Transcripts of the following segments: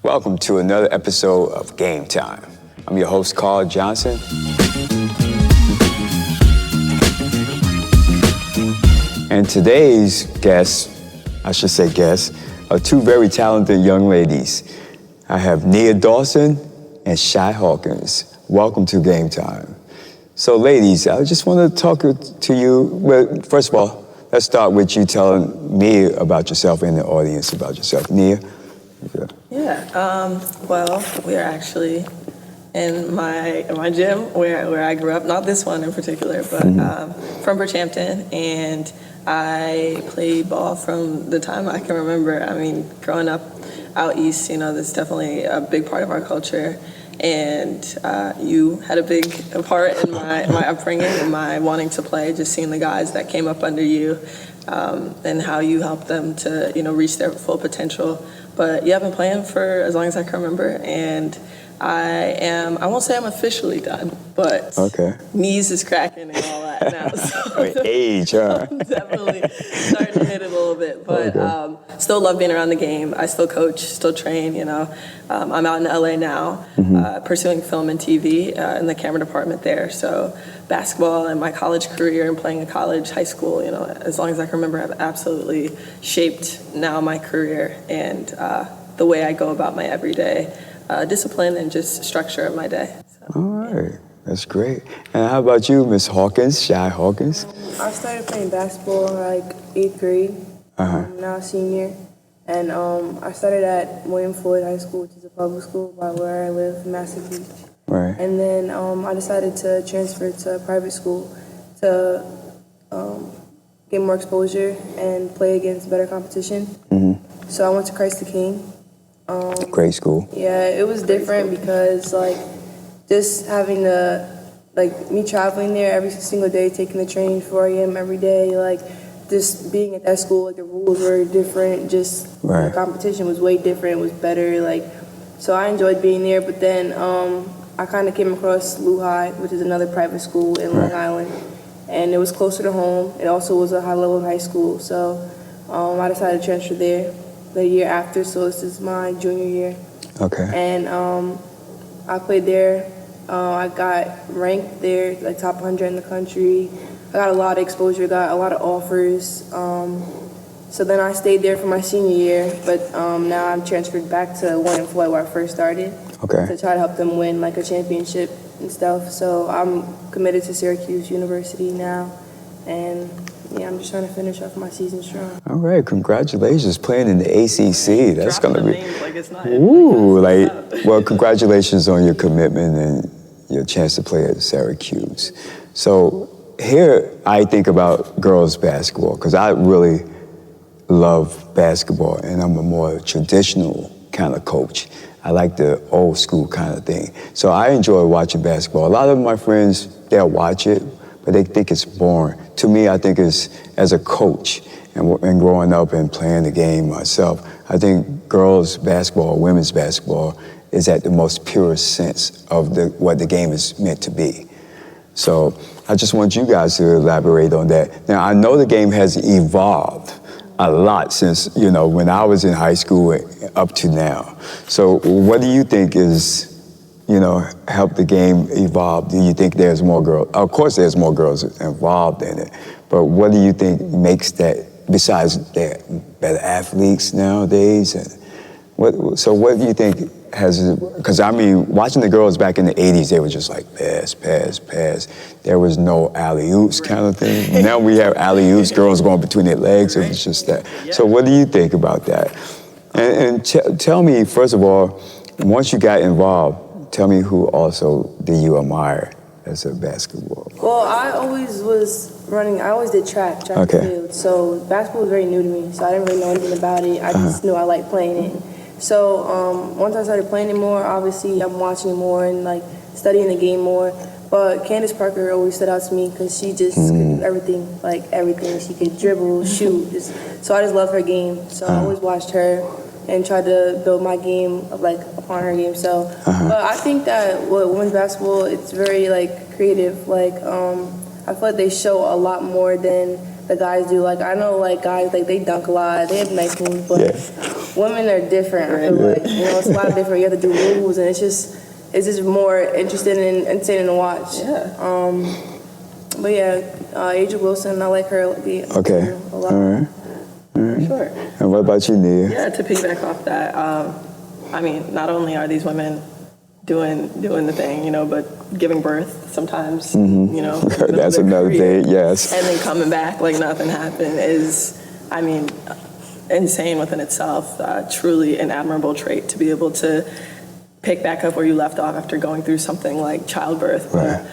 Welcome to another episode of Game Time. I'm your host, Carl Johnson. And today's guests, are two very talented young ladies. I have Nia Dawson and Shy Hawkins. Welcome to Game Time. So ladies, I just want to talk to you. Well, first of all, let's start with you telling me about yourself and the audience about yourself. Nia? Well, we are actually in my gym where I grew up, not this one in particular, but from Bridgehampton, and I played ball from the time I can remember. I mean, growing up out east, that's definitely a big part of our culture, and you had a big part in my upbringing and my wanting to play, just seeing the guys that came up under you and how you helped them to, reach their full potential. But yeah, I've been playing for as long as I can remember, and I won't say I'm officially done, but knees is cracking and all that now. So age, huh? Definitely starting to hit it a little bit, but still love being around the game. I still coach, still train, I'm out in LA now, pursuing film and TV in the camera department there. So basketball and my college career and playing in college, high school, as long as I can remember, have absolutely shaped now my career and the way I go about my everyday discipline and just structure of my day. So, all right, that's great. And how about you, Miss Hawkins, Shy Hawkins? I started playing basketball in like 8th grade. Now a senior. And I started at William Floyd High School, which is a public school by where I live, Massive Beach. Right. And then I decided to transfer to a private school to get more exposure and play against better competition. So I went to Christ the King. Great school. Yeah, it was different because just having me traveling there every single day, taking the train 4 a.m. every day, just being at that school, the rules were different, just the competition was way different, it was better, so I enjoyed being there. But then I kind of came across Lou High, which is another private school in Long Island, and it was closer to home. It also was a high-level high school, so I decided to transfer there the year after, so this is my junior year. Okay. And I played there. I got ranked there, top 100 in the country. I got a lot of exposure, got a lot of offers. So then I stayed there for my senior year, but now I'm transferred back to William Floyd where I first started to try to help them win a championship and stuff. So I'm committed to Syracuse University now, and I'm just trying to finish off my season strong. All right, congratulations playing in the ACC. That's going to be, it's not well, congratulations on your commitment and your chance to play at Syracuse. So here I think about girls basketball because I really love basketball and I'm a more traditional kind of coach. I like the old school kind of thing. So I enjoy watching basketball. A lot of my friends, they'll watch it, but they think it's boring. To me, I think it's, as a coach and growing up and playing the game myself, I think girls basketball, women's basketball is at the most purest sense of what the game is meant to be. So I just want you guys to elaborate on that. Now, I know the game has evolved a lot since, when I was in high school up to now. So what do you think is, helped the game evolve? Do you think there's more girls? Of course there's more girls involved in it, but what do you think makes that, besides they're better athletes nowadays? And what do you think has, because watching the girls back in the 80s, they were just like pass, pass, pass. There was no alley-oops kind of thing. Now we have alley-oops, girls going between their legs, it was just that. So what do you think about that? And tell me, first of all, once you got involved, tell me who also do you admire as a basketball? Well, I always was running, I always did track and field. So basketball was very new to me, so I didn't really know anything about it. I just knew I liked playing it. So once I started playing it more, obviously I'm watching it more and studying the game more. But Candace Parker always stood out to me because she just could do everything, everything. She could dribble, shoot. So I just love her game. So I always watched her and tried to build my game upon her game. So, but I think that women's basketball, it's very creative. I feel like they show a lot more than the guys do. I know guys they dunk a lot, they have nice moves, but women are different. I feel like, it's a lot different. You have to do moves, and it's just more interesting and entertaining to watch. Yeah. But yeah, Asia Wilson, I like her a lot. All right. Sure. And what about you, Nia? Yeah, to piggyback off that, I mean, not only are these women doing the thing, but giving birth sometimes, That's another thing, yes. And then coming back like nothing happened is, I mean, insane within itself. Truly an admirable trait to be able to pick back up where you left off after going through something like childbirth. Right.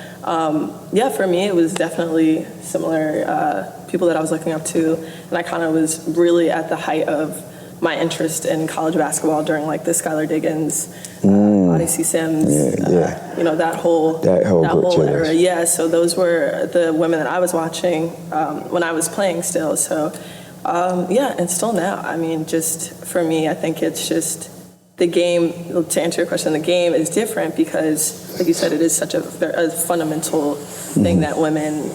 Yeah, for me, it was definitely similar. People that I was looking up to, and I kind of was really at the height of my interest in college basketball during like the Skylar Diggins, Odyssey Sims, that whole era. Yeah, so those were the women that I was watching when I was playing still. So and still now. I mean, just for me, I think it's just the game. To answer your question, the game is different because, like you said, it is such a fundamental thing that women.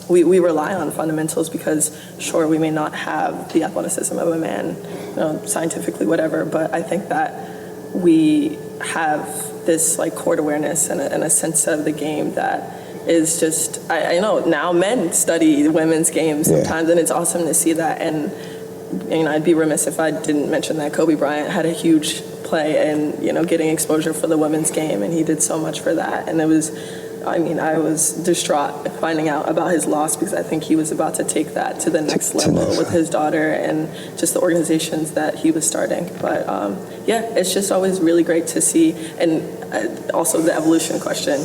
We rely on fundamentals because, sure, we may not have the athleticism of a man, scientifically, whatever, but I think that we have this like core awareness and a sense of the game that is just, I know now men study women's games sometimes, and it's awesome to see that. And I'd be remiss if I didn't mention that Kobe Bryant had a huge play in, getting exposure for the women's game, and he did so much for that. And it was, I was distraught finding out about his loss because I think he was about to take that to the next level with his daughter and just the organizations that he was starting. But it's just always really great to see. And also the evolution question.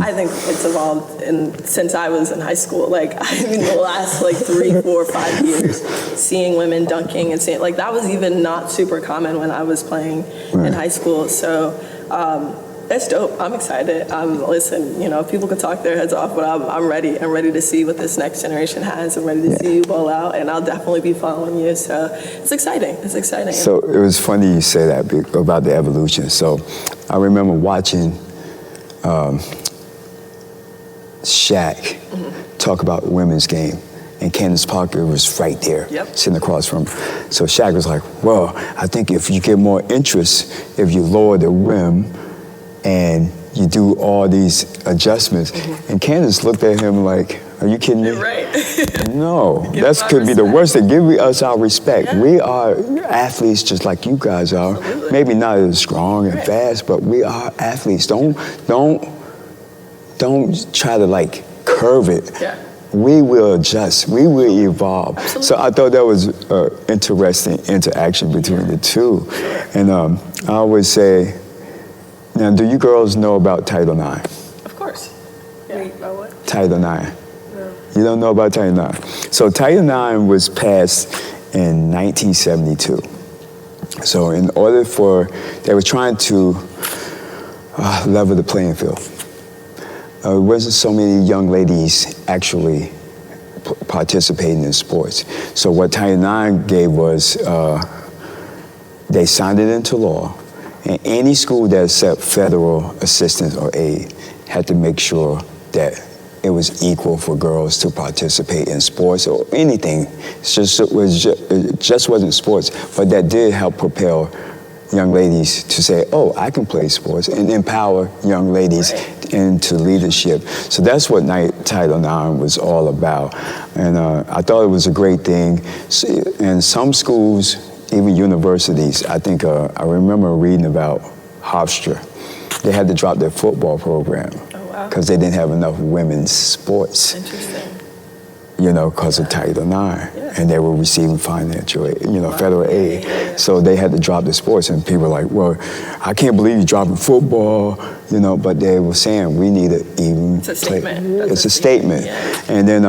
I think it's evolved since I was in high school. Like, the last 3, 4, 5 years, seeing women dunking and seeing, that was even not super common when I was playing in high school. So, that's dope. I'm excited. Listen, if people can talk their heads off, but I'm ready. I'm ready to see what this next generation has. I'm ready to see you ball out, and I'll definitely be following you. So it's exciting. It's exciting. So it was funny you say that about the evolution. So I remember watching Shaq talk about women's game. And Candace Parker was right there, sitting across from her. So Shaq was like, well, I think if you get more interest, if you lower the rim, and you do all these adjustments. And Candace looked at him like, are you kidding me? You're right. No, that could be the worst thing. Give us our respect. Yeah. We are athletes just like you guys are. Absolutely. Maybe not as strong and fast, but we are athletes. Don't try to curve it. Yeah. We will adjust. We will evolve. Absolutely. So I thought that was interesting interaction between the two. And I always say, now, do you girls know about Title IX? Of course. Yeah. Wait, about what? Title IX. No. You don't know about Title IX? So Title IX was passed in 1972. So in order they were trying to level the playing field. There wasn't so many young ladies actually participating in sports. So what Title IX gave was, they signed it into law. And any school that accepted federal assistance or aid had to make sure that it was equal for girls to participate in sports or anything. It just wasn't sports, but that did help propel young ladies to say, oh, I can play sports, and empower young ladies into leadership. So that's what Title IX was all about. And I thought it was a great thing. And some schools, even universities, I think I remember reading about Hofstra. They had to drop their football program because they didn't have enough women's sports. Interesting. Because of Title IX. And they were receiving financial aid, federal aid. So they had to drop the sports, and people were like, well, I can't believe you're dropping football, but they were saying we need to even It's a statement. It's a statement. Yeah. And then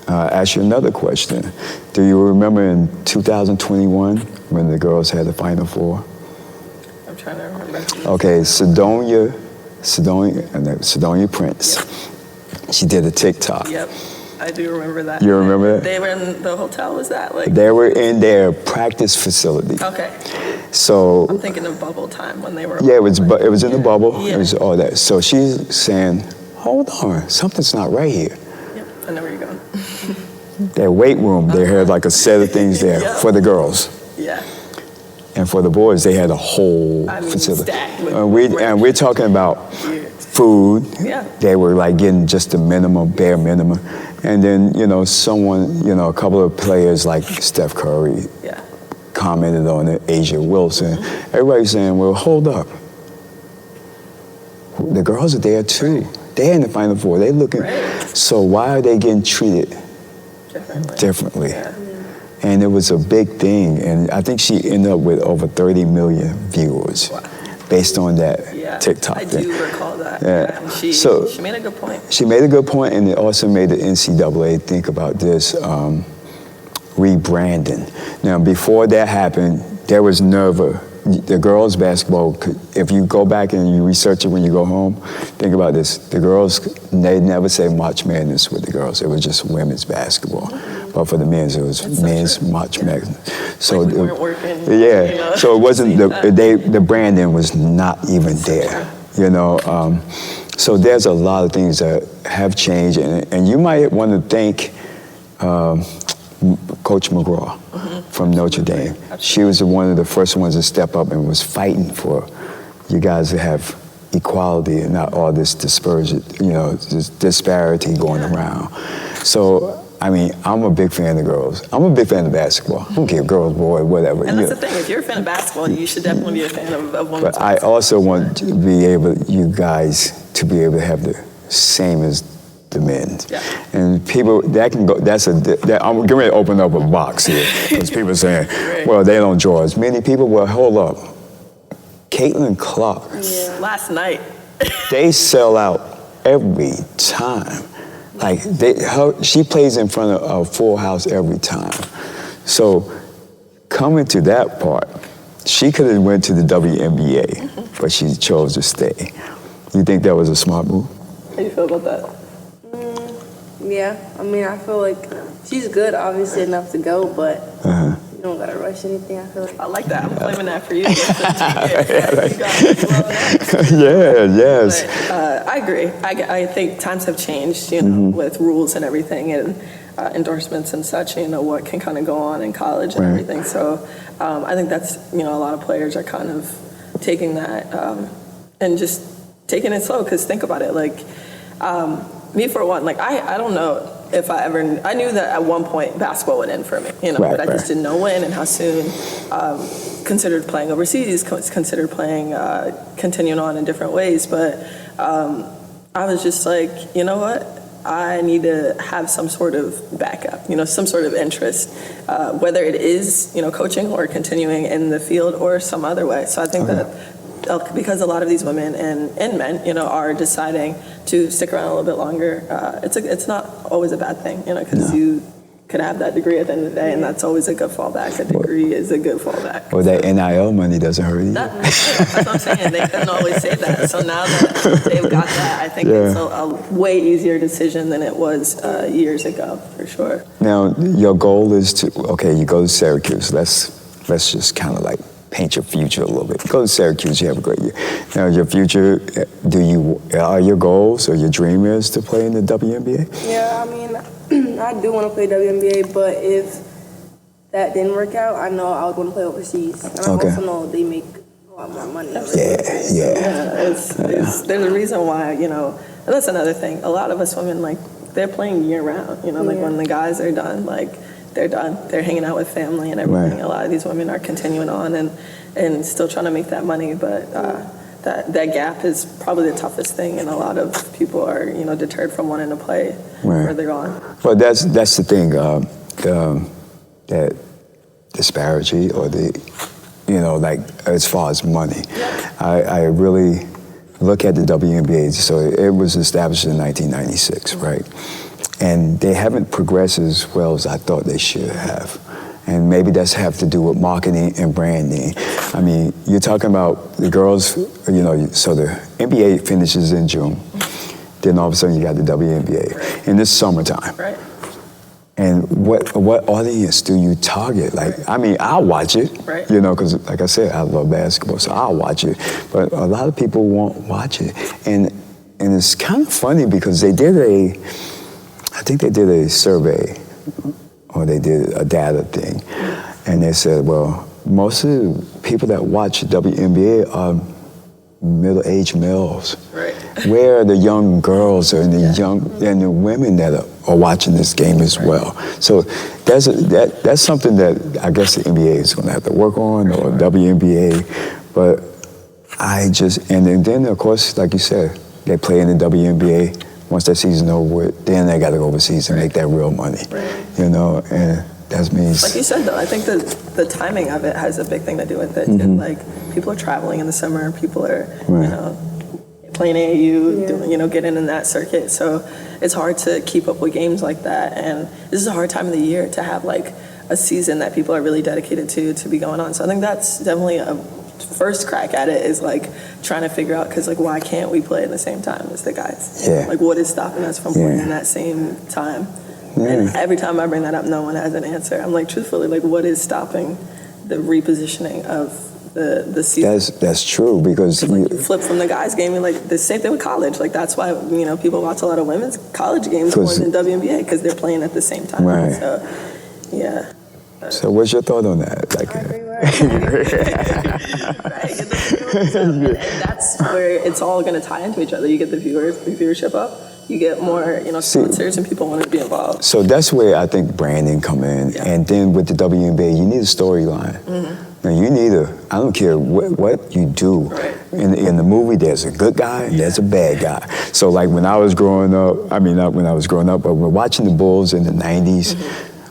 ask you another question. Do you remember in 2021 when the girls had the Final Four? I'm trying to remember. Okay, Sidonia Prince. She did a TikTok. Yep, I do remember that. You remember that? They were in the hotel, was that They were in their practice facility. Okay. So I'm thinking of bubble time when they were. Yeah, it was in the bubble. Yeah. It was all that. So she's saying, hold on, something's not right here. Yep, I know where you're going. Their weight room, they had a set of things there for the girls. Yeah. And for the boys, they had a whole I mean, facility. stacked with And we're talking about food. Yeah. They were like getting just the minimum, bare minimum. And then, someone, a couple of players like Steph Curry Yeah. commented on it, Asia Wilson. Everybody's saying, well, hold up. The girls are there too. They're in the Final Four. They're looking. Right. So why are they getting treated differently? Yeah. And it was a big thing. And I think she ended up with over 30 million viewers based on that Yeah. TikTok I thing. do recall that. Yeah. And she made a good point. She made a good point, and it also made the NCAA think about this rebranding. Now, before that happened, there was never, the girls' basketball, if you go back and you research it when you go home, think about this. The girls, they never say March Madness with the girls. It was just women's basketball. But for the men's, it was men's March Madness. So Like we weren't working. yeah, so it wasn't, the branding was not even there, So there's a lot of things that have changed, and you might want to thank Coach McGraw from Notre Dame. She was one of the first ones to step up and was fighting for you guys to have equality and not all this dispersion, this disparity going around. So, I mean, I'm a big fan of girls. I'm a big fan of basketball. I don't care, girls, boy, whatever. And that's the thing. If you're a fan of basketball, you should definitely be a fan of women's But I also want to be you guys to be able to have the same as the men. Yeah. And people, that can go, I'm getting ready to open up a box here. Because people are saying, well, they don't draw as many people. Well, hold up. Caitlin Clark, last night. they sell out every time. Like, she plays in front of a full house every time. So, coming to that part, she could have went to the WNBA, but she chose to stay. You think that was a smart move? How do you feel about that? Yeah, I mean, I feel like she's good, obviously enough to go, but you don't gotta rush anything. I feel like. I like that. I'm claiming that for you. Yes. But, I agree. I think times have changed, with rules and everything, and endorsements and such. What can kind of go on in college and everything. So I think that's a lot of players are kind of taking that and just taking it slow. Because think about it, like. Me for one, like I don't know if I knew that at one point basketball would end for me, but I just didn't know when and how soon. Considered playing overseas, considered playing, continuing on in different ways, but I was just like, you know what? I need to have some sort of backup, some sort of interest, whether it is, coaching or continuing in the field or some other way. So I think that because a lot of these women and men, are deciding to stick around a little bit longer, it's not always a bad thing, because you could have that degree at the end of the day, and that's always a good fallback. A degree is a good fallback. Well, that NIL money doesn't hurt either. That's what I'm saying. They couldn't always say that. So now that they've got that, I think it's a way easier decision than it was years ago, for sure. Now, your goal is to, you go to Syracuse. Let's just kind of like paint your future a little bit. Go to Syracuse, you have a great year. Now, your future, are your goals or your dream is to play in the WNBA? Yeah, I mean, I do want to play WNBA, but if that didn't work out, I know I would want to play overseas. And I also know they make a lot more money. There's a reason why, and that's another thing. A lot of us women, like, they're playing year round, like when the guys are done, like, they're done. They're hanging out with family and everything. Right. A lot of these women are continuing on and still trying to make that money, but that gap is probably the toughest thing, and a lot of people are, deterred from wanting to play further on. Well, that's the thing, that disparity or like as far as money. I really look at the WNBA. So it was established in 1996, right? And they haven't progressed as well as I thought they should have. And maybe that's have to do with marketing and branding. I mean, you're talking about the girls, so the NBA finishes in June. Then all of a sudden you got the WNBA. In this summertime. Right. And what audience do you target? Like, I mean, I'll watch it, because like I said, I love basketball, so I'll watch it. But a lot of people won't watch it. And it's kind of funny because I think they did a survey, or they did a data thing, and they said, well, most of the people that watch WNBA are middle-aged males. Right. Where are the young girls and the women that are watching this game as well? So that's something that I guess the NBA is going to have to work on, or WNBA. But and then of course, like you said, they play in the WNBA. Once that season's over with, then they got to go overseas and make that real money. Right. You know, and that means. Like you said, though, I think the timing of it has a big thing to do with it. Like, people are traveling in the summer, people are, playing AAU, doing, getting in that circuit. So it's hard to keep up with games like that. And this is a hard time of the year to have, like, a season that people are really dedicated to be going on. So I think that's definitely a first crack at it, is like trying to figure out, because like, why can't we play at the same time as the guys? Yeah. Like, what is stopping us from playing in that same time? And every time I bring that up, no one has an answer. I'm like, truthfully, like, what is stopping the repositioning of the season? That's true, because like, you flip from the guys' game, and like the same thing with college. Like, that's why people watch a lot of women's college games more than WNBA, because they're playing at the same time. Right. So, yeah. So what's your thought on that? Like, Right, and that's where it's all going to tie into each other. You get the viewership up, you get more, sponsors, and people want to be involved. So that's where I think branding come in, and then with the WNBA, you need a storyline. Now you need I don't care what you do. Right. In the movie, there's a good guy and there's a bad guy. So like when I was growing up, I mean, not when I was growing up, but we're watching the Bulls in the 90s.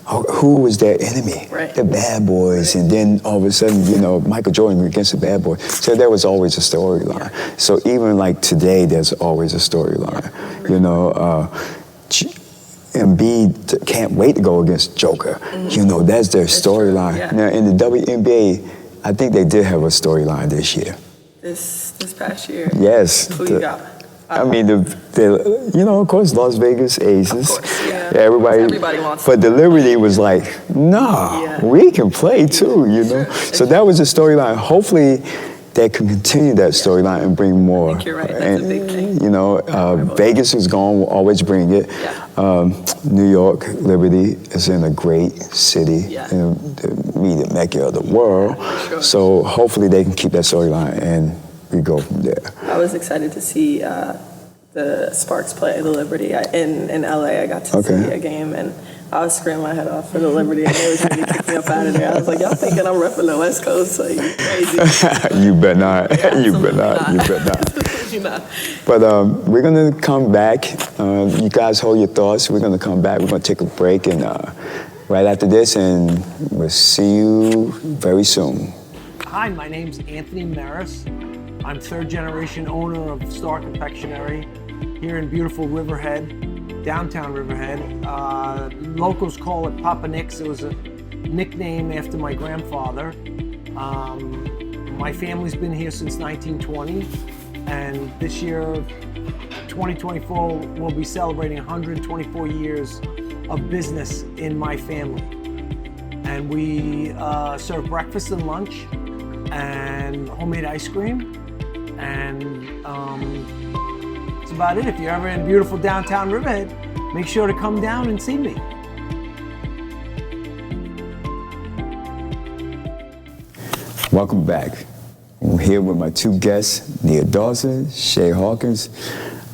Who was their enemy? Right. The bad boys. And then all of a sudden, Michael Jordan against the bad boys. So there was always a storyline. So even like today, there's always a storyline. Embiid can't wait to go against Joker. That's their storyline. Yeah. Now in the WNBA, I think they did have a storyline this year. This past year. Yes. Who you got? I mean, of course, Las Vegas Aces. Of course, yeah. Everybody wants But the Liberty was like, nah, we can play too, So that was the storyline. Hopefully, they can continue that storyline and bring more. I think you're right. That's a big thing. Vegas is going to always bring it. Yeah. New York, Liberty is in a great city, Yeah. the media mecca of the world. Sure. So hopefully they can keep that storyline and we go from there. I was excited to see the Sparks play the Liberty in LA. I got to see a game, and I was screaming my head off for the Liberty, and they was really kicking me up out of there. I was like, y'all thinking I'm repping the West Coast? Like, you crazy. You bet not. Yeah, You bet not. You bet not. Absolutely not. But we're going to come back. You guys hold your thoughts. We're going to come back. We're going to take a break, and right after this, and we'll see you very soon. Hi, my name's Anthony Maris. I'm third generation owner of Star Confectionery here in beautiful Riverhead, downtown Riverhead. Locals call it Papa Nick's. It was a nickname after my grandfather. My family's been here since 1920, and this year, 2024, we'll be celebrating 124 years of business in my family. And we serve breakfast and lunch and homemade ice cream. And that's about it. If you're ever in beautiful downtown Riverhead, make sure to come down and see me. Welcome back. I'm here with my two guests, Nia Dawson, Shay Hawkins.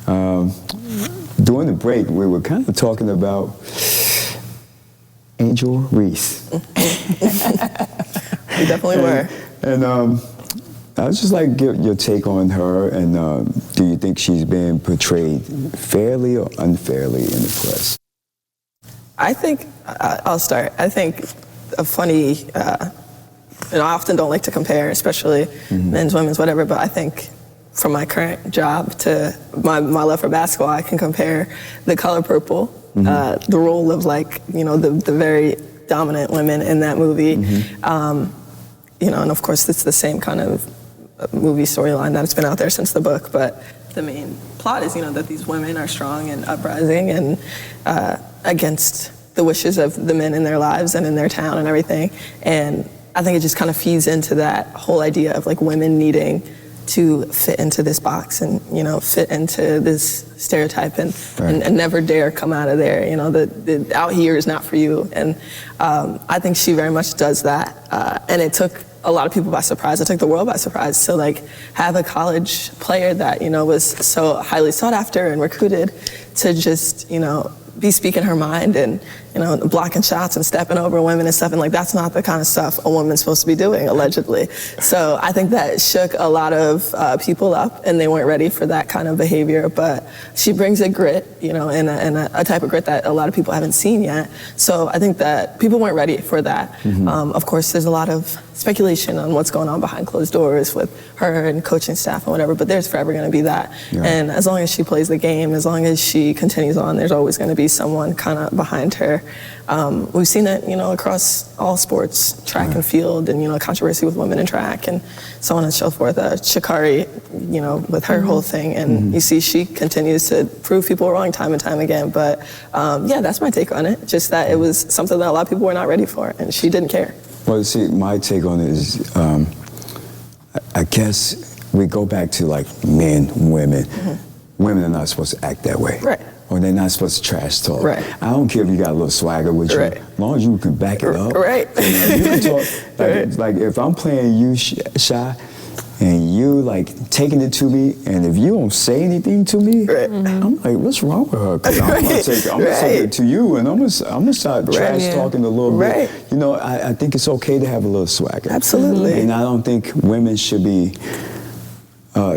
During the break, we were kind of talking about Angel Reese. We definitely were. And I was just like, get your take on her, and do you think she's being portrayed fairly or unfairly in the press? I think, I'll start. I think a funny, I often don't like to compare, especially men's, women's, whatever, but I think from my current job to my love for basketball, I can compare The Color Purple, the role of the very dominant women in that movie. And of course it's the same kind of movie storyline that's been out there since the book, but the main plot is, that these women are strong and uprising and against the wishes of the men in their lives and in their town and everything. And I think it just kind of feeds into that whole idea of women needing to fit into this box and, fit into this stereotype and never dare come out of there. The out here is not for you. And I think she very much does that. And it took a lot of people by surprise. It took the world by surprise to like have a college player that, you know, was so highly sought after and recruited to just, you know, be speaking her mind and, you know, blocking shots and stepping over women and stuff. And like, that's not the kind of stuff a woman's supposed to be doing, allegedly. So I think that shook a lot of people up, and they weren't ready for that kind of behavior. But she brings a grit, you know, and a type of grit that a lot of people haven't seen yet. So I think that people weren't ready for that. Of course, there's a lot of speculation on what's going on behind closed doors with her and coaching staff and whatever, but there's forever going to be that. And as long as she plays the game, as long as she continues on, there's always going to be someone kind of behind her. We've seen it, you know, across all sports, track and field, and, you know, controversy with women in track and so on and so forth. Sha'Carri, you know, with her whole thing, and you see she continues to prove people wrong time and time again. But yeah, that's my take on it. Just that it was something that a lot of people were not ready for, and she didn't care. Well, see, my take on it is, I guess we go back to like men, women. Women are not supposed to act that way. Right. Or they're not supposed to trash talk. Right. I don't care if you got a little swagger with you, Right. as long as you can back it up. Right. You know, you can talk, like if I'm playing you, Shy, and you like taking it to me, and if you don't say anything to me, I'm like, what's wrong with her? 'Cause I'm gonna take it to you, and I'm gonna start trash talking a little bit. You know, I think it's okay to have a little swagger. Absolutely. And I don't think women should be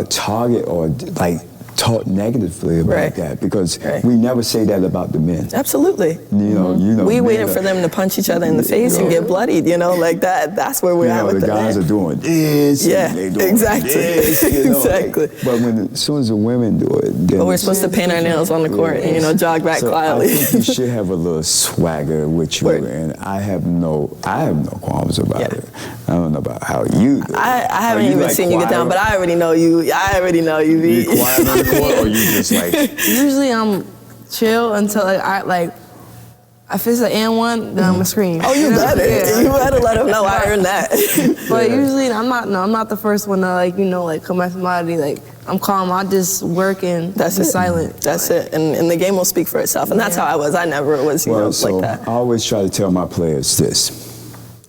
target or like talk negatively about that, because we never say that about the men. Absolutely. You know, we men waiting for them to punch each other in the face and get bloodied, you know, like that. That's where we're at with the guys men. are doing this. Yeah, and they doing exactly. This, you know, Exactly. But as soon as the women do it, then But we're supposed to paint our nails on the court and, you know, jog back quietly. I think you should have a little swagger with you, and I have no qualms about it. I don't know about how you do. I haven't even seen you get down, but I already know you. I already know you. You quiet on the court, or you just like? Usually I'm chill until if it's an and one, then I'm gonna scream. Oh, you better. Yeah. You better let them know I earned that. But usually I'm not the first one to come at somebody. Like, I'm calm. I just work and That's be it. silent. That's it. And the game will speak for itself. And that's how I was. I never was, like that. I always try to tell my players this.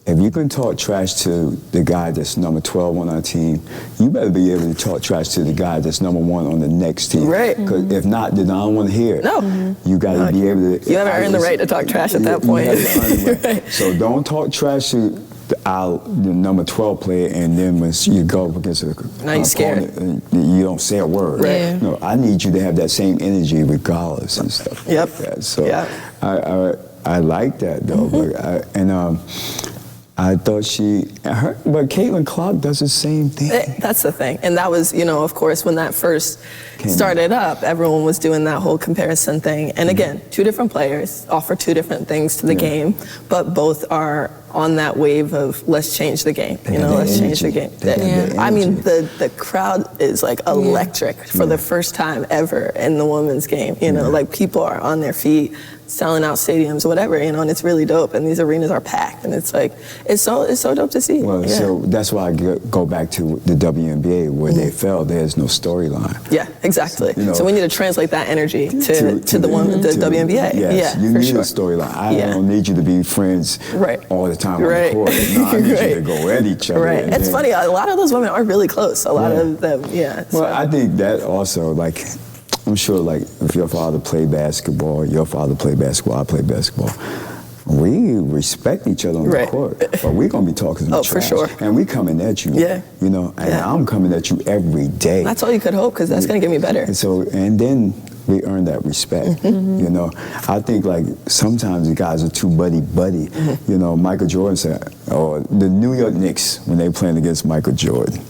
If you can talk trash to the guy that's number 12 on our team, you better be able to talk trash to the guy that's number 1 on the next team. Right. Because if not, then I don't want to hear it. No. You got to be able to. You haven't earned the right to talk trash at that point. You have to earn the right. So don't talk trash to the number 12 player, and then when you go up against Now you're scared. you don't say a word. Right. Yeah. No, I need you to have that same energy regardless and stuff. Yep. Like that. So Yep. I like that though. I thought but Caitlin Clark does the same thing. That's the thing. And that was, of course, when that first started up, everyone was doing that whole comparison thing. And again, 2 different players offer 2 different things to the game, but both are on that wave of let's change the game. Let's change the game. I mean, the crowd is like electric for the first time ever in the women's game. Like people are on their feet, selling out stadiums, whatever, and it's really dope. And these arenas are packed, and it's like it's so dope to see. Well, so that's why I go back to the WNBA where they felt there's no storyline. Yeah, exactly. So we need to translate that energy to the WNBA. Yes, you for need sure. a storyline. I don't need you to be friends all the time on the court. No, I need you to go at each other. Right. It's funny. A lot of those women are really close. A lot of them, Well, I think that also, like, I'm sure, like, if your father played basketball, your father played basketball, I played basketball, we respect each other on the court, but we're going to be talking some trash. For sure. And we coming at you. Yeah. And I'm coming at you every day. That's all you could hope, because that's going to get me better. And then we earn that respect. I think, like, sometimes the guys are too buddy-buddy. Michael Jordan said, or the New York Knicks, when they playing against Michael Jordan,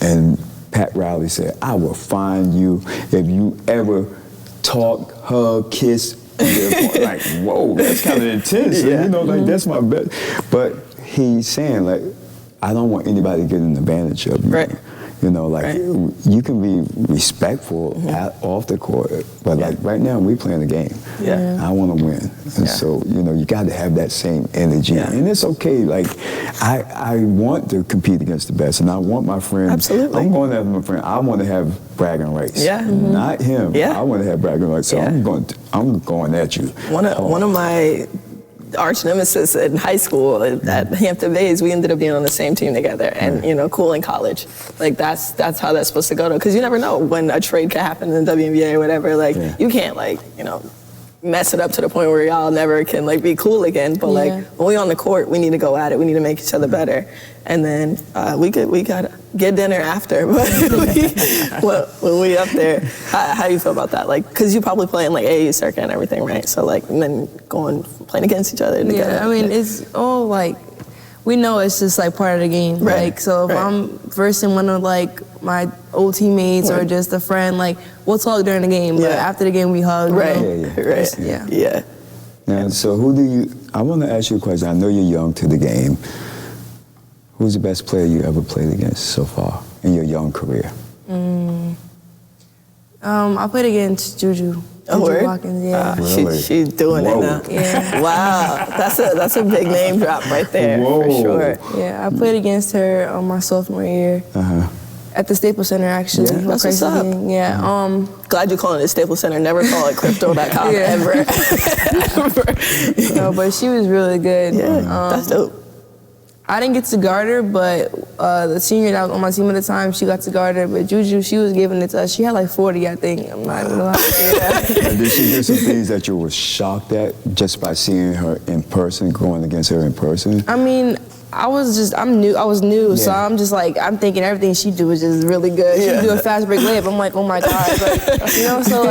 and Pat Riley said, I will find you if you ever talk, hug, kiss. Like, whoa, that's kind of intense. Like, that's my bet. But he's saying, like, I don't want anybody to get an advantage of you. Right. You can be respectful off the court, but like right now we playing the game. I want to win, and so you got to have that same energy, and it's okay. Like I want to compete against the best, and I want my friend. Absolutely. I'm going to have my friend. I want to have bragging rights. Not him. I want to have bragging rights. So I'm going at you. One of my arch nemesis in high school at Hampton Bays. We ended up being on the same team together, and cool in college. Like that's how that's supposed to go, though, because you never know when a trade could happen in the WNBA or whatever. Like you can't mess it up to the point where y'all never can be cool again. But when we on the court, we need to go at it. We need to make each other better. And then we got get dinner after. But when we up there, how do you feel about that? Because you probably playing AAU circuit and everything, right? So and then playing against each other together. Yeah, I mean it's all we know it's just part of the game. Right. So if I'm versing one of my old teammates or just a friend, we'll talk during the game, but after the game we hug. Right. Right. Yeah. Now, so I want to ask you a question. I know you're young to the game. Who's the best player you ever played against so far in your young career? I played against Juju. Juju Watkins, yeah. Really? She's doing it now. Yeah. Wow, that's a big name drop right there. Whoa. For sure. Yeah, I played against her my sophomore year at the Staples Center, actually. Yeah. That's what's up. Yeah. Glad you calling it Staples Center. Never call it Crypto.com ever. No, but she was really good. Yeah, that's dope. I didn't get to guard her, but the senior that was on my team at the time, she got to guard her. But Juju, she was giving it to us. She had 40, I think. I'm not even gonna lie. And did she do some things that you were shocked at just by seeing her in person, going against her in person? I mean, I was new, so I'm just I'm thinking everything she do is just really good. She do a fast break layup. I'm like, oh my God. So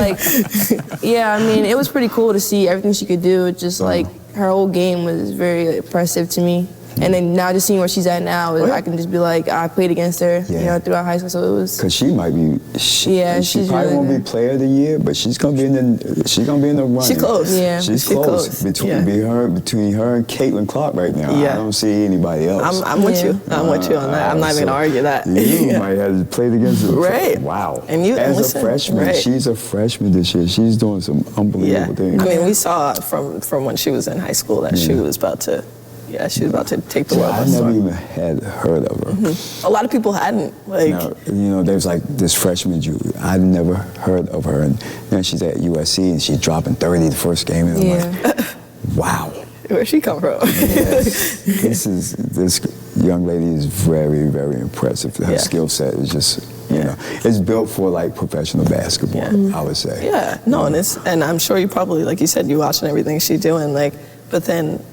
yeah, I mean, it was pretty cool to see everything she could do. Just her whole game was very impressive to me. And then now just seeing where she's at now, I can just be I played against her, throughout high school, so it was. Because she might be. She she's probably really won't good. be Player of the Year, but she's gonna be in the run. She's close. Yeah. She's She close. Between her and Caitlin Clark right now. Yeah. I don't see anybody else. I'm with you. I'm with you on that. I'm not even gonna argue that. You might have played against her. Right. Wow. And you as a freshman, she's a freshman this year. She's doing some unbelievable things. I mean, we saw from when she was in high school that she was about to. Yeah, she was about to take the world. I never even had heard of her. A lot of people hadn't. Now, there's this freshman Julie. I'd never heard of her, and now she's at USC and she's dropping 30 the first game, and I'm like, wow. Where'd she come from? Yes. This young lady is very, very impressive. Her skill set is just, it's built for professional basketball. I would say. Yeah, no, and I'm sure you probably, like you said, you watching everything she's doing, but then.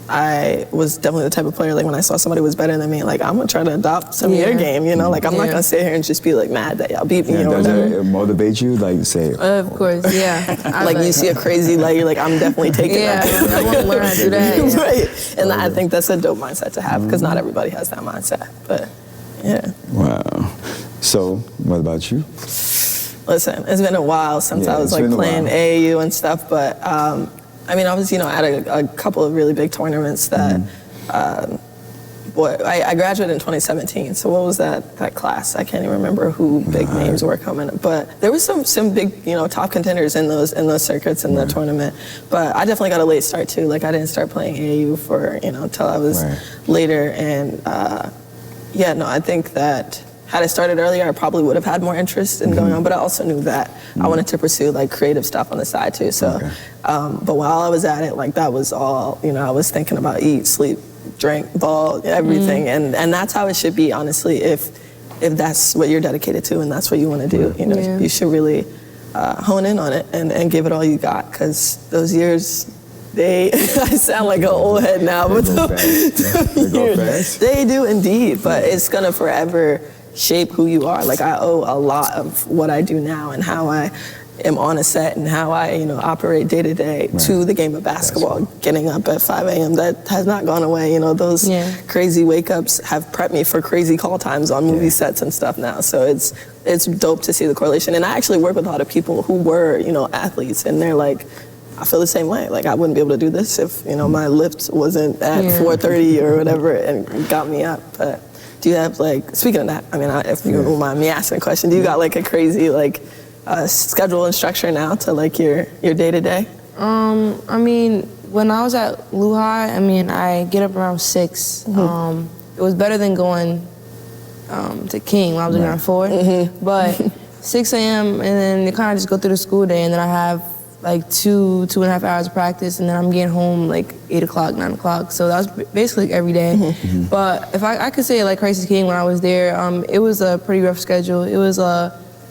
I was definitely the type of player, when I saw somebody was better than me, I'm going to try to adopt some of your game, I'm not going to sit here and just be mad that y'all beat me, Does it motivate you, say? Of course, yeah. you see a crazy light, you're I'm definitely taking that. I want to learn how to do that. Right, and I think that's a dope mindset to have, because not everybody has that mindset, but yeah. Wow. So, what about you? Listen, it's been a while since I was playing AAU and stuff, but I mean, obviously, I had a couple of really big tournaments that, I graduated in 2017. So what was that class? I can't even remember who big names were coming. But there was some big, top contenders in those circuits in the tournament. But I definitely got a late start too. I didn't start playing AAU for, until I was later. And I think that. Had I started earlier, I probably would have had more interest in going on, but I also knew that I wanted to pursue creative stuff on the side too. So, but while I was at it, that was all, I was thinking about eat, sleep, drink, ball, everything. And that's how it should be, honestly, if that's what you're dedicated to and that's what you want to do. You should really hone in on it and give it all you got, because those years, I sound like an old head now, but they do indeed, but it's gonna forever shape who you are. I owe a lot of what I do now and how I am on a set and how I, operate day to day to the game of basketball. Getting up at 5 a.m. that has not gone away. Those crazy wake ups have prepped me for crazy call times on movie sets and stuff now. So it's dope to see the correlation. And I actually work with a lot of people who were, athletes, and they're I feel the same way. I wouldn't be able to do this if, my lift wasn't at 4:30 or whatever and got me up. But do you have speaking of that, I mean, if you don't mind me asking a question, do you got a crazy schedule and structure now to your day to day? I mean, when I was at Lehigh, I get up around 6. It was better than going to King when I was around 4. But 6 a.m. and then you kind of just go through the school day, and then I have like 2.5 hours of practice, and then I'm getting home like 8 o'clock, 9 o'clock. So that was basically like every day. But if I could say like Christ is King when I was there, it was a pretty rough schedule. It was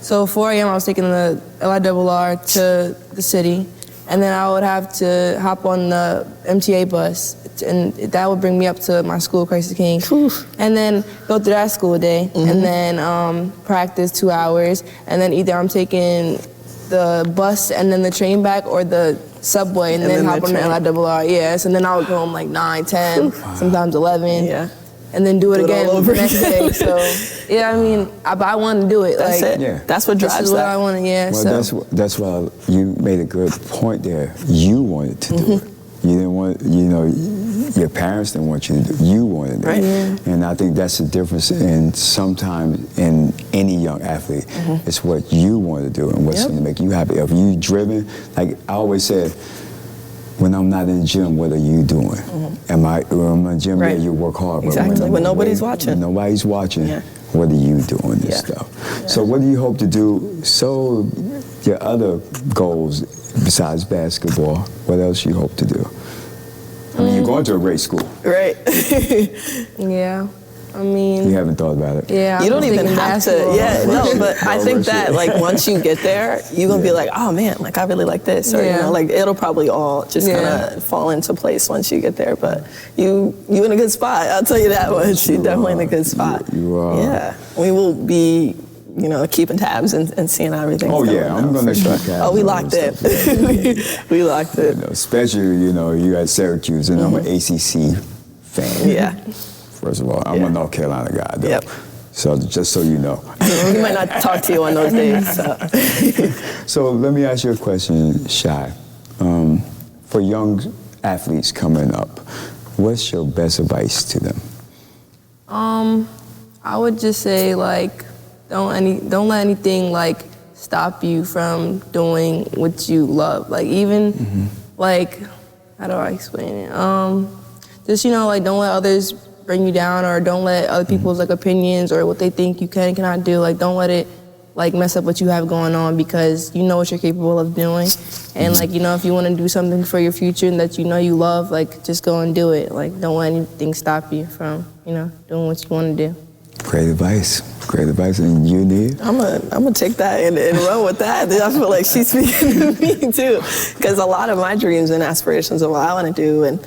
so 4 a.m. I was taking the LIRR to the city, and then I would have to hop on the MTA bus, and that would bring me up to my school, Christ is King, and then go through that school day, and then practice 2 hours, and then either I'm taking the bus and then the train back, or the subway and then hop on the LIRR. Yes, and then I would go home like 9, 10, sometimes 11. Yeah. And then do it again all over the next day. So yeah, I mean, I want to do it. That's like, it. Yeah. That's what drives This is what that. I want to. Yeah. Well, So that's why you made a good point there. You wanted to do it. You didn't want, your parents didn't want you to do it. You wanted it. Right. Yeah. And I think that's the difference in sometimes in any young athlete. It's what you want to do and what's going to make you happy. If you driven, like I always said, when I'm not in the gym, what are you doing? When I'm in the gym, Right. yeah, you work hard. But Exactly. I'm When nobody's away, watching. when nobody's watching. Yeah. What are you doing this stuff? So what do you hope to do? So your other goals besides basketball, what else you hope to do? I mean, you're going to a great school. Right. yeah, I mean, You haven't thought about it. yeah. You I'm don't even thinking have to. basketball. Yeah, no, but I think that shit. like once you get there, you're gonna be like, oh man, like I really like this, or Yeah. like it'll probably all just kind Yeah. of fall into place once you get there. But you in a good spot. I'll tell you that much. You're definitely in a good spot. You are. Yeah, we will be. Keeping tabs and seeing how everything's Oh, going. yeah, I'm now, gonna for sure. keep tabs Oh, we on locked and in. We locked in. Especially, you at Syracuse, and I'm an ACC fan. Yeah. First of all, I'm a North Carolina guy, though. Yep. So just so you know. We might not talk to you on those days. So. So let me ask you a question, Shai. For young athletes coming up, what's your best advice to them? I would just say like, don't let anything like stop you from doing what you love. Like even like, how do I explain it? Just like don't let others bring you down, or don't let other people's like opinions or what they think you can and cannot do. Like don't let it like mess up what you have going on, because you know what you're capable of doing. And like if you want to do something for your future and that you love, like just go and do it. Like don't let anything stop you from doing what you want to do. Great advice. Great advice. And you, Nia? I'm gonna take that and run with that. I feel like she's speaking to me too, because a lot of my dreams and aspirations of what I want to do, and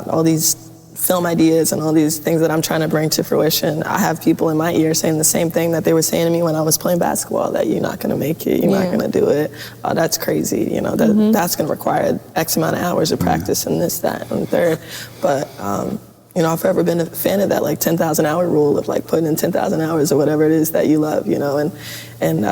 all these film ideas and all these things that I'm trying to bring to fruition. I have people in my ear saying the same thing that they were saying to me when I was playing basketball, that you're not gonna make it, you're not gonna do it. Oh, that's crazy. That's gonna require X amount of hours of practice and this, that, and third. But I've forever been a fan of that like 10,000 hour rule of like putting in 10,000 hours or whatever it is that you love, and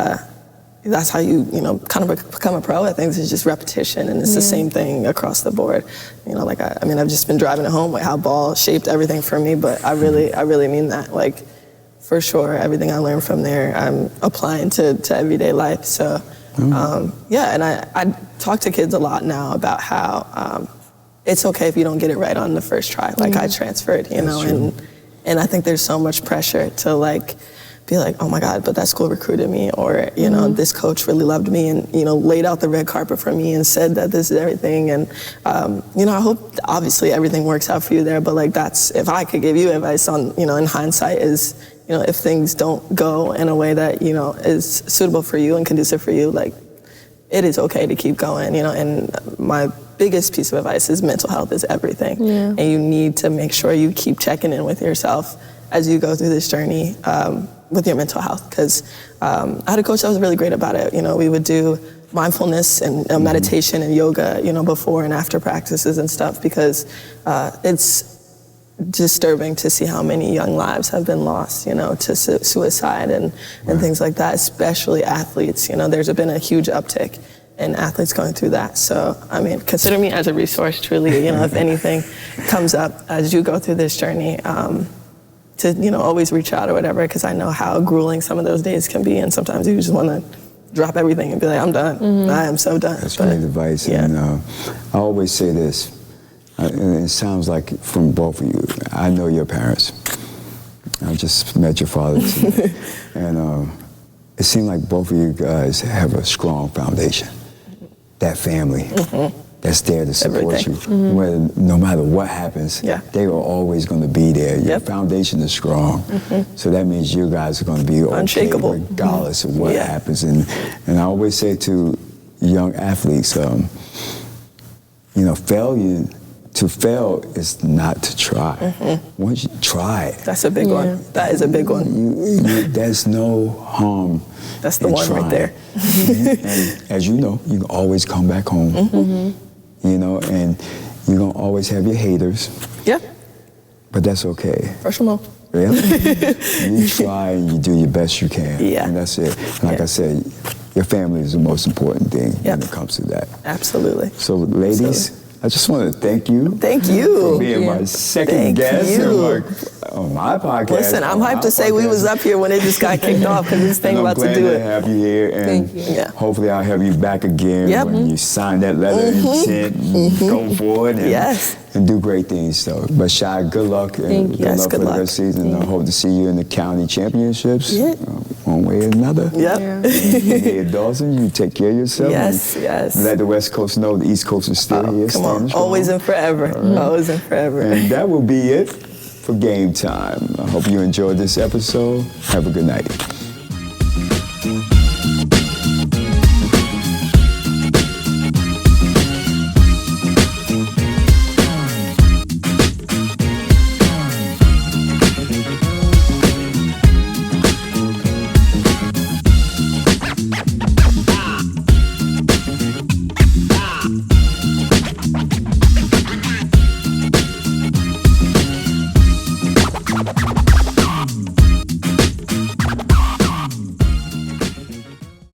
that's how you kind of become a pro. I think it's just repetition, and it's the same thing across the board. I've just been driving it home with how ball shaped everything for me, but I really mean that. Like, for sure, everything I learned from there, I'm applying to everyday life. So, and I talk to kids a lot now about how it's okay if you don't get it right on the first try. Like I transferred, and I think there's so much pressure to like be like, oh my God, but that school recruited me, or this coach really loved me and laid out the red carpet for me and said that this is everything. And I hope obviously everything works out for you there, but like that's, if I could give you advice on in hindsight, is if things don't go in a way that is suitable for you and conducive for you, like it is okay to keep going. And my biggest piece of advice is mental health is everything. And you need to make sure you keep checking in with yourself as you go through this journey with your mental health. Because I had a coach that was really great about it. We would do mindfulness and meditation and yoga, before and after practices and stuff, because it's disturbing to see how many young lives have been lost, to suicide and things like that, especially athletes. There's been a huge uptick in athletes going through that. So, consider me as a resource, truly, if anything comes up as you go through this journey, to, always reach out or whatever, because I know how grueling some of those days can be, and sometimes you just want to drop everything and be like, I'm done. I am so done. That's great advice. Yeah. And I always say this, and it sounds like from both of you. I know your parents. I just met your father today. And it seemed like both of you guys have a strong foundation. that family that's there to support Everything. you. Whether, no matter what happens, Yeah. they are always going to be there. Your Yep. foundation is strong. So that means you guys are going to be okay Unshakable. regardless of what Yeah. happens. And I always say to young athletes, to fail is not to try. Once you try it, That's a big one. That is a big one. there's no harm. That's the in one right trying. there. And as you know, you can always come back home. You know, and you're gonna always have your haters, Yeah, but that's okay. brush them off. Yeah? You try and you do your best you can. Yeah. And that's it. Like Yeah. I said, your family is the most important thing Yep. when it comes to that. Absolutely. So, ladies, I just want to thank you. Thank For you. being my second Thank guest you. on my podcast. Listen, I'm on hyped my to say we was podcast. up here when it just got kicked off because this thing And about I'm to glad do to it. have you here, and Thank you. Yeah. hopefully I'll have you back again Yep. when you sign that letter of intent and go forward and, Yes. and do great things. So, but Shai, good luck and Thank you. good Yes, luck good for the luck. rest of the season. I hope to see you in the county championships, Yeah. one way or another. Yep. Here, Dawson, you take care of yourself. Yes, and yes. Let the West Coast know the East Coast is still here. Come on. standing strong. Always and forever. Always and forever. And that will be it for Game Time. I hope you enjoyed this episode. Have a good night.